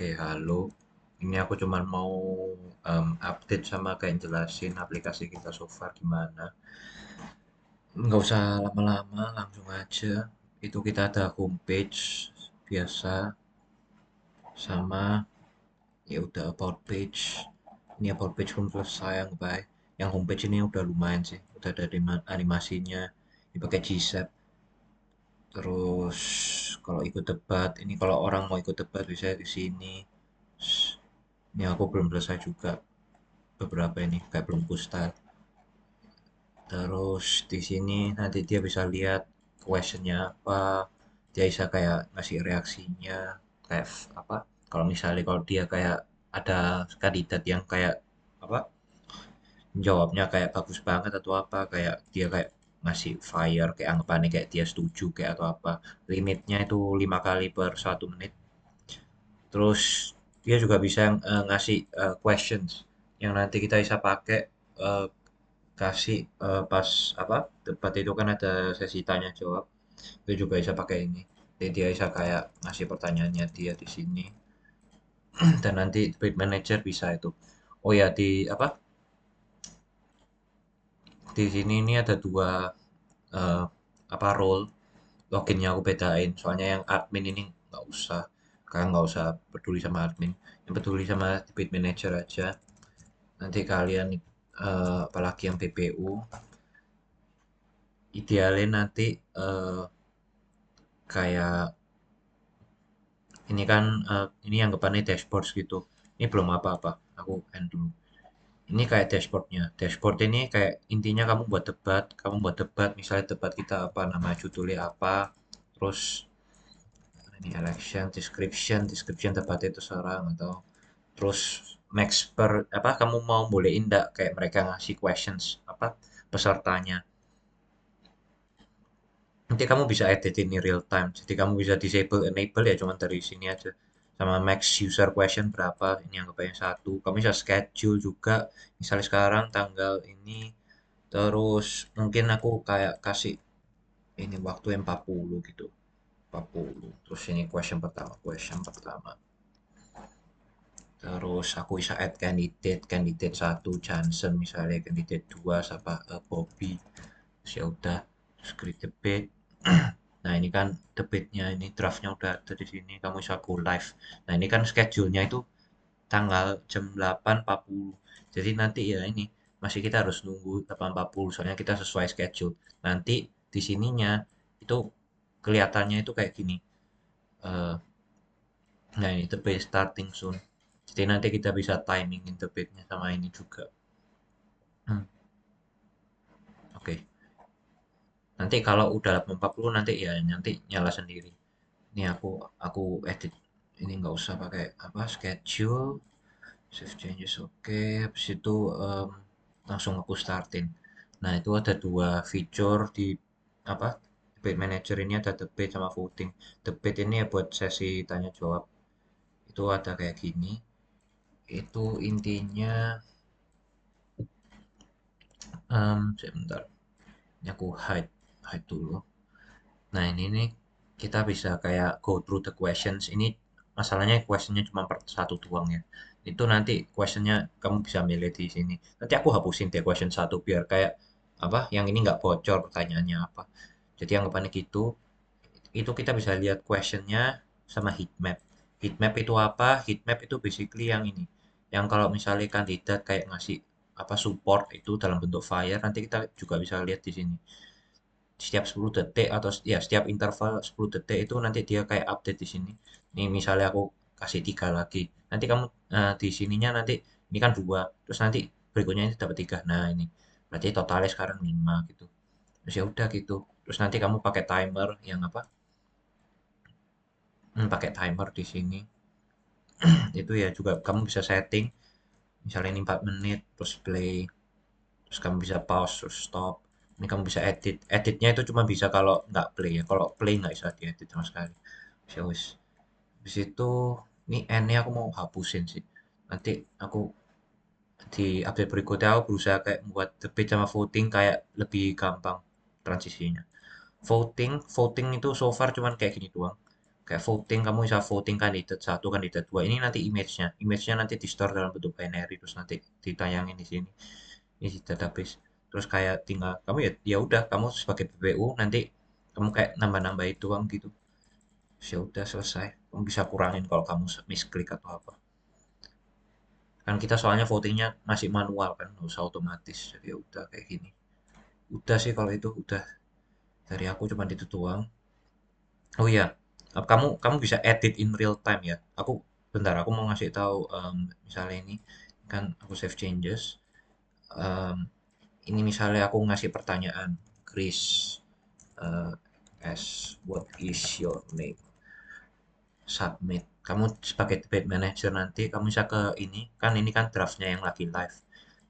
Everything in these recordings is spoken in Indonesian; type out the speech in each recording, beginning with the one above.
Oke, halo. Ini aku cuman mau update sama kayak jelasin aplikasi kita so far gimana. Nggak usah lama-lama, langsung aja. Itu kita ada homepage biasa sama ya udah about page. Ini about page belum selesai yang baik. Yang homepage ini udah lumayan sih, udah ada animasinya. Ini pakai Gset. Terus kalau ikut debat, ini kalau orang mau ikut debat bisa di sini. Ini aku belum selesai juga beberapa ini kayak belum ku style. Terus di sini nanti dia bisa lihat questionnya apa, dia bisa kayak ngasih reaksinya, kayak apa? Kalau dia kayak ada kandidat yang kayak apa? Jawabnya kayak bagus banget atau apa, kayak dia kayak ngasih fire kayak anggapannya kayak dia setuju kayak atau apa. Limitnya itu 5 kali per 1 menit. Terus dia juga bisa ngasih questions yang nanti kita bisa pakai eh, kasih pas apa debat itu kan ada sesi tanya jawab, itu juga bisa pakai ini. Jadi dia bisa kayak ngasih pertanyaannya dia di sini. Dan nanti debate manager bisa itu. Oh ya, di apa, di sini ini ada dua eh, apa role. Loginnya aku bedain soalnya yang admin ini nggak usah, kalian nggak usah peduli sama admin, yang peduli sama debate manager aja. Nanti kalian apalagi yang BPU, idealnya nanti kayak ini kan ini anggapannya dashboard gitu. Ini belum apa-apa. Aku end dulu. Ini kayak dashboardnya. Dashboard ini kayak intinya kamu buat debat, misalnya debat kita apa, nama judulnya apa, terus ini election, description debatnya itu seorang atau terus max per apa kamu mau bolehin enggak kayak mereka ngasih questions apa pesertanya. Nanti kamu bisa edit ini real time. Jadi kamu bisa disable, enable ya cuman dari sini aja. Sama max user question berapa, ini anggapnya satu. Kamu bisa schedule juga. Misalnya sekarang tanggal ini, terus mungkin aku kayak kasih ini waktu yang 40 gitu. 40. Terus ini question pertama. Terus aku bisa add candidate, candidate satu Johnson misalnya, candidate 2 siapa Bobby. Terus ya udah, terus create debate. Nah, ini kan debate-nya ini draft-nya udah ada di sini, kamu bisa go live. Nah, ini kan schedule-nya itu tanggal jam 8.40. Jadi nanti ya ini masih kita harus nunggu 8.40 soalnya kita sesuai schedule. Nanti di sininya itu kelihatannya itu kayak gini. Eh, nah, ini debate starting soon. Jadi nanti kita bisa timingin debate-nya sama ini juga. Hmm, oke. Nanti kalau udah 8.40 nanti ya nanti nyala sendiri. Ini aku edit. Ini nggak usah pakai apa schedule, save changes oke. Habis itu langsung aku startin. Nah, itu ada dua feature di apa debate manager ini, ada debate sama voting. Debate ini ya buat sesi tanya jawab. Itu ada kayak gini. Itu intinya sebentar. Ini aku hide dulu. Nah, ini nih kita bisa kayak go through the questions. Ini masalahnya questionnya cuma satu doang ya. Itu nanti questionnya kamu bisa milih di sini. Nanti aku hapusin deh question satu biar kayak apa yang ini nggak bocor pertanyaannya apa. Jadi anggapannya gitu. Itu kita bisa lihat questionnya sama heat map. Heat map itu apa? Heat map itu basically yang ini. Yang kalau misalnya kandidat kayak ngasih apa support itu dalam bentuk fire, nanti kita juga bisa lihat di sini setiap 10 detik atau ya setiap interval 10 detik itu nanti dia kayak update di sini. Nih misalnya aku kasih 3 lagi. Nanti kamu di sininya nanti ini kan 2, terus nanti berikutnya ini dapat 3. Nah, ini berarti totalnya sekarang 5 gitu. Terus ya udah gitu. Terus nanti kamu pakai timer yang apa? Pakai timer di sini. Itu ya juga kamu bisa setting misalnya ini 4 menit terus play, terus kamu bisa pause terus stop. Ini kamu bisa edit, editnya itu cuma bisa kalau nggak play ya, kalau play nggak bisa diedit sama sekali. So, wis habis itu ini N-nya aku mau hapusin sih, nanti aku di update berikutnya aku berusaha kayak buat debate sama voting kayak lebih gampang transisinya. Voting voting itu so far cuman kayak gini doang. kayak voting, kamu bisa voting kandidat satu, kandidat dua. Ini nanti image-nya nanti di store dalam bentuk binary, terus nanti ditayangin di sini, ini di database. Terus kayak tinggal kamu ya udah kamu sebagai PPU nanti kamu kayak nambah-nambahin doang gitu. Terus ya udah selesai. Kamu bisa kurangin kalau kamu misklik atau apa. Kan kita soalnya votingnya masih manual kan, nggak usah otomatis. Jadi ya udah kayak gini. Udah sih kalau itu udah dari aku cuma itu doang. Oh iya, kamu kamu bisa edit in real time ya. Bentar, aku mau ngasih tahu misalnya ini kan aku save changes. Em, ini misalnya aku ngasih pertanyaan, Chris, eh, what is your name? Submit. Kamu sebagai debate manager nanti kamu bisa ke ini kan draftnya yang lagi live.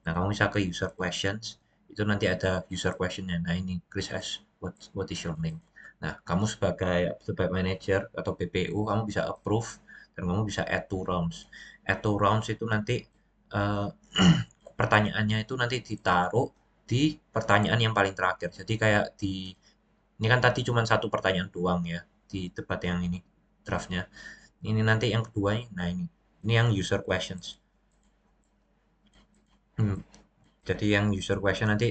Nah, kamu bisa ke user questions. Itu nanti ada user questionnya. Nah, ini Chris S. What is your name? Nah, kamu sebagai debate manager atau PPU, kamu bisa approve dan kamu bisa add to rounds. Add to rounds itu nanti eh, pertanyaannya itu nanti ditaruh di pertanyaan yang paling terakhir. Jadi kayak ini kan tadi cuma satu pertanyaan doang ya di debat yang ini draftnya. Ini nanti yang kedua nih. Nah, ini yang user questions. Hmm, jadi yang user question nanti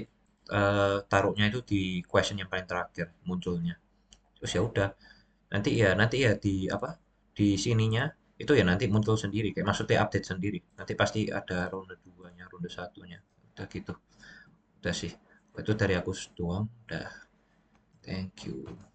taruhnya itu di question yang paling terakhir munculnya. Terus ya udah, nanti ya di apa? Di sininya itu ya nanti muncul sendiri kayak maksudnya update sendiri. Nanti pasti ada ronde duanya, ronde satunya. Udah gitu. Udah sih. Itu dari aku doang. Udah. Thank you.